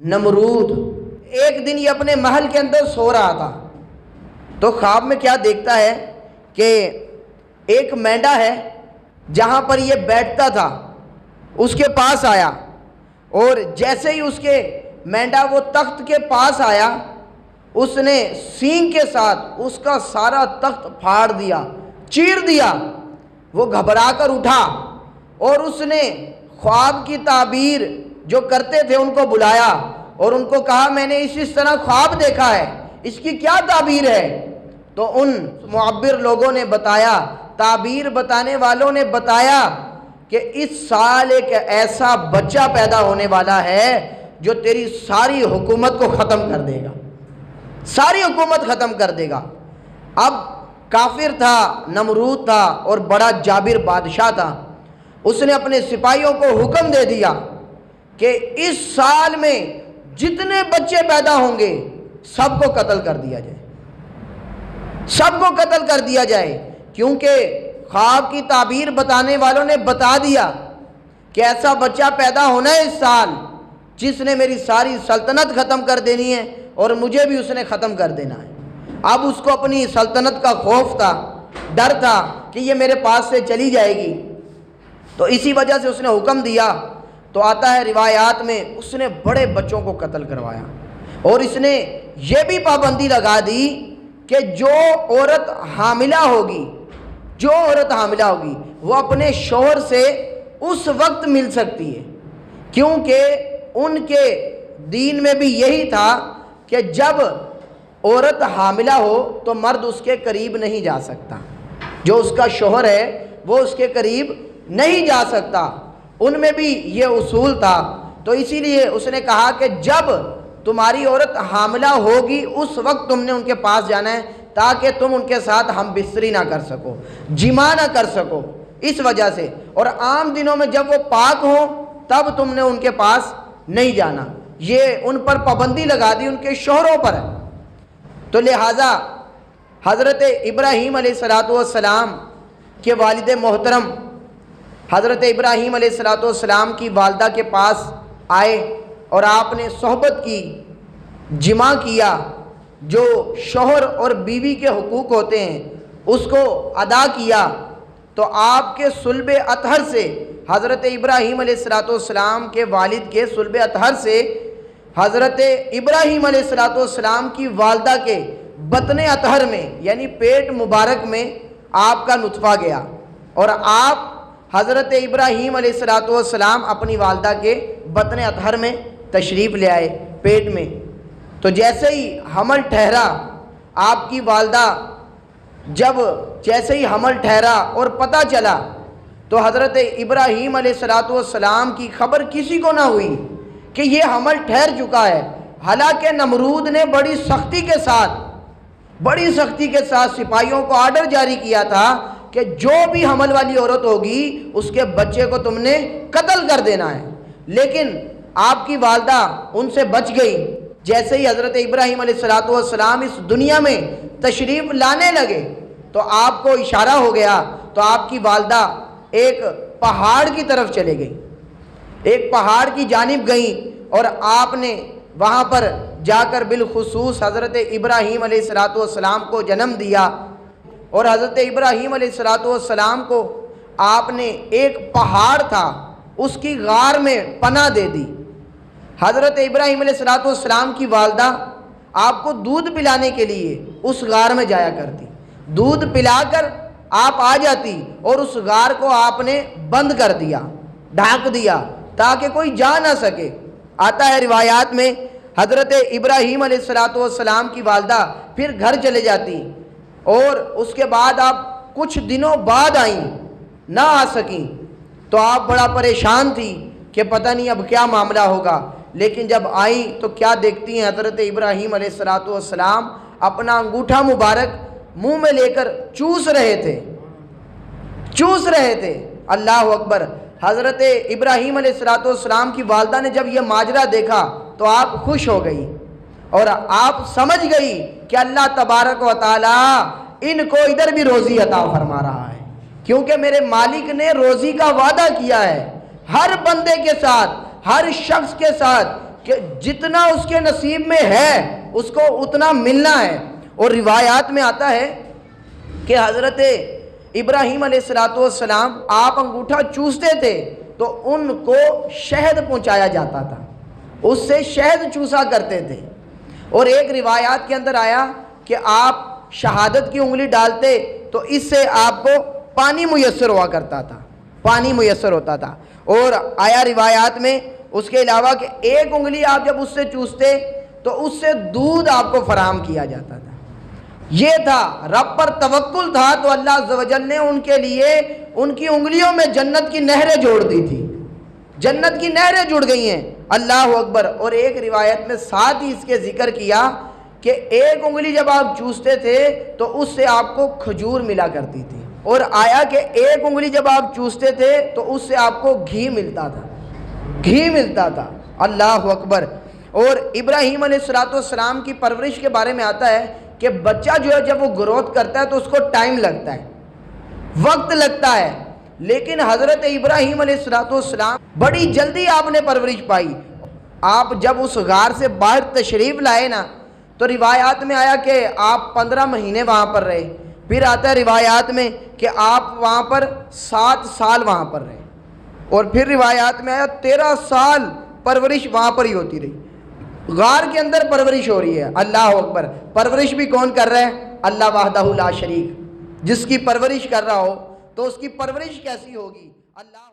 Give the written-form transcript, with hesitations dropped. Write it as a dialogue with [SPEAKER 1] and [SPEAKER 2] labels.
[SPEAKER 1] نمرود ایک دن یہ اپنے محل کے اندر سو رہا تھا، تو خواب میں کیا دیکھتا ہے کہ ایک مینڈا ہے جہاں پر یہ بیٹھتا تھا، اس کے پاس آیا، اور جیسے ہی اس کے مینڈا وہ تخت کے پاس آیا، اس نے سینگ کے ساتھ اس کا سارا تخت پھاڑ دیا، چیر دیا۔ وہ گھبرا کر اٹھا اور اس نے خواب کی تعبیر جو کرتے تھے ان کو بلایا اور ان کو کہا میں نے اس طرح خواب دیکھا ہے، اس کی کیا تعبیر ہے؟ تو ان معبر لوگوں نے بتایا، تعبیر بتانے والوں نے بتایا کہ اس سال ایک ایسا بچہ پیدا ہونے والا ہے جو تیری ساری حکومت کو ختم کر دے گا، ساری حکومت ختم کر دے گا۔ اب کافر تھا، نمرود تھا اور بڑا جابر بادشاہ تھا، اس نے اپنے سپاہیوں کو حکم دے دیا کہ اس سال میں جتنے بچے پیدا ہوں گے سب کو قتل کر دیا جائے، سب کو قتل کر دیا جائے، کیونکہ خواب کی تعبیر بتانے والوں نے بتا دیا کہ ایسا بچہ پیدا ہونا ہے اس سال جس نے میری ساری سلطنت ختم کر دینی ہے اور مجھے بھی اس نے ختم کر دینا ہے۔ اب اس کو اپنی سلطنت کا خوف تھا، ڈر تھا کہ یہ میرے پاس سے چلی جائے گی، تو اسی وجہ سے اس نے حکم دیا۔ تو آتا ہے روایات میں اس نے بڑے بچوں کو قتل کروایا، اور اس نے یہ بھی پابندی لگا دی کہ جو عورت حاملہ ہوگی، جو عورت حاملہ ہوگی وہ اپنے شوہر سے اس وقت مل سکتی ہے، کیونکہ ان کے دین میں بھی یہی تھا کہ جب عورت حاملہ ہو تو مرد اس کے قریب نہیں جا سکتا، جو اس کا شوہر ہے وہ اس کے قریب نہیں جا سکتا، ان میں بھی یہ اصول تھا۔ تو اسی لیے اس نے کہا کہ جب تمہاری عورت حاملہ ہوگی اس وقت تم نے ان کے پاس جانا ہے، تاکہ تم ان کے ساتھ ہم بستری نہ کر سکو، جماع نہ کر سکو، اس وجہ سے۔ اور عام دنوں میں جب وہ پاک ہوں تب تم نے ان کے پاس نہیں جانا، یہ ان پر پابندی لگا دی، ان کے شوہروں پر۔ تو لہٰذا حضرت ابراہیم علیہ السلام کے والد محترم حضرت ابراہیم علیہ السلام کی والدہ کے پاس آئے اور آپ نے صحبت کی، جماع کیا، جو شوہر اور بیوی کے حقوق ہوتے ہیں اس کو ادا کیا۔ تو آپ کے صلب اطہر سے، حضرت ابراہیم علیہ السلام کے والد کے صلب اطہر سے حضرت ابراہیم علیہ السلام کی والدہ کے بطن اطہر میں یعنی پیٹ مبارک میں آپ کا نطفہ گیا، اور آپ حضرت ابراہیم علیہ السلام اپنی والدہ کے بطن اطہر میں تشریف لے آئے، پیٹ میں۔ تو جیسے ہی حمل ٹھہرا، آپ کی والدہ جیسے ہی حمل ٹھہرا اور پتہ چلا تو حضرت ابراہیم علیہ السلام کی خبر کسی کو نہ ہوئی کہ یہ حمل ٹھہر چکا ہے، حالانکہ نمرود نے بڑی سختی کے ساتھ سپاہیوں کو آرڈر جاری کیا تھا کہ جو بھی حمل والی عورت ہوگی اس کے بچے کو تم نے قتل کر دینا ہے، لیکن آپ کی والدہ ان سے بچ گئی۔ جیسے ہی حضرت ابراہیم علیہ السلام اس دنیا میں تشریف لانے لگے تو آپ کو اشارہ ہو گیا، تو آپ کی والدہ ایک پہاڑ کی طرف چلے گئی، ایک پہاڑ کی جانب گئیں، اور آپ نے وہاں پر جا کر بالخصوص حضرت ابراہیم علیہ السلام کو جنم دیا، اور حضرت ابراہیم علیہ السلام کو آپ نے ایک پہاڑ تھا اس کی غار میں پناہ دے دی۔ حضرت ابراہیم علیہ السلام کی والدہ آپ کو دودھ پلانے کے لیے اس غار میں جایا کرتی، دودھ پلا کر آپ آ جاتی، اور اس غار کو آپ نے بند کر دیا، ڈھانک دیا تاکہ کوئی جا نہ سکے۔ آتا ہے روایات میں حضرت ابراہیم علیہ السلام کی والدہ پھر گھر چلے جاتی، اور اس کے بعد آپ کچھ دنوں بعد آئیں، نہ آ سکیں، تو آپ بڑا پریشان تھی کہ پتہ نہیں اب کیا معاملہ ہوگا۔ لیکن جب آئیں تو کیا دیکھتی ہیں، حضرت ابراہیم علیہ السلام اپنا انگوٹھا مبارک منہ میں لے کر چوس رہے تھے۔ اللہ اکبر۔ حضرت ابراہیم علیہ السلام کی والدہ نے جب یہ ماجرا دیکھا تو آپ خوش ہو گئی، اور آپ سمجھ گئی کہ اللہ تبارک و تعالی ان کو ادھر بھی روزی عطا فرما رہا ہے، کیونکہ میرے مالک نے روزی کا وعدہ کیا ہے ہر بندے کے ساتھ، ہر شخص کے ساتھ کہ جتنا اس کے نصیب میں ہے اس کو اتنا ملنا ہے۔ اور روایات میں آتا ہے کہ حضرت ابراہیم علیہ السلام آپ انگوٹھا چوستے تھے تو ان کو شہد پہنچایا جاتا تھا، اس سے شہد چوسا کرتے تھے۔ اور ایک روایات کے اندر آیا کہ آپ شہادت کی انگلی ڈالتے تو اس سے آپ کو پانی میسر ہوا کرتا تھا، پانی میسر ہوتا تھا۔ اور آیا روایات میں اس کے علاوہ کہ ایک انگلی آپ جب اس سے چوستے تو اس سے دودھ آپ کو فراہم کیا جاتا تھا۔ یہ تھا، رب پر توکل تھا تو اللہ عز و جل نے ان کے لیے ان کی انگلیوں میں جنت کی نہریں جوڑ دی تھی، جنت کی نہریں جڑ گئی ہیں۔ اللہ اکبر۔ اور ایک روایت میں ساتھ ہی اس کے ذکر کیا کہ ایک انگلی جب آپ چوستے تھے تو اس سے آپ کو کھجور ملا کرتی تھی، اور آیا کہ ایک انگلی جب آپ چوستے تھے تو اس سے آپ کو گھی ملتا تھا، گھی ملتا تھا۔ اللہ اکبر۔ اور ابراہیم علیہ السلام کی پرورش کے بارے میں آتا ہے کہ بچہ جو ہے جب وہ گروتھ کرتا ہے تو اس کو ٹائم لگتا ہے، وقت لگتا ہے، لیکن حضرت ابراہیم علیہ السلام بڑی جلدی آپ نے پرورش پائی۔ آپ جب اس غار سے باہر تشریف لائے نا تو روایات میں آیا کہ آپ 15 مہینے وہاں پر رہے، پھر آتا ہے روایات میں کہ آپ وہاں پر 7 سال وہاں پر رہے، اور پھر روایات میں آیا 13 سال پرورش وہاں پر ہی ہوتی رہی، غار کے اندر پرورش ہو رہی ہے۔ اللہ اکبر۔ پرورش بھی کون کر رہا ہے؟ اللہ وحدہ لا شریک۔ جس کی پرورش کر رہا ہو تو اس کی پرورش کیسی ہوگی؟ اللہ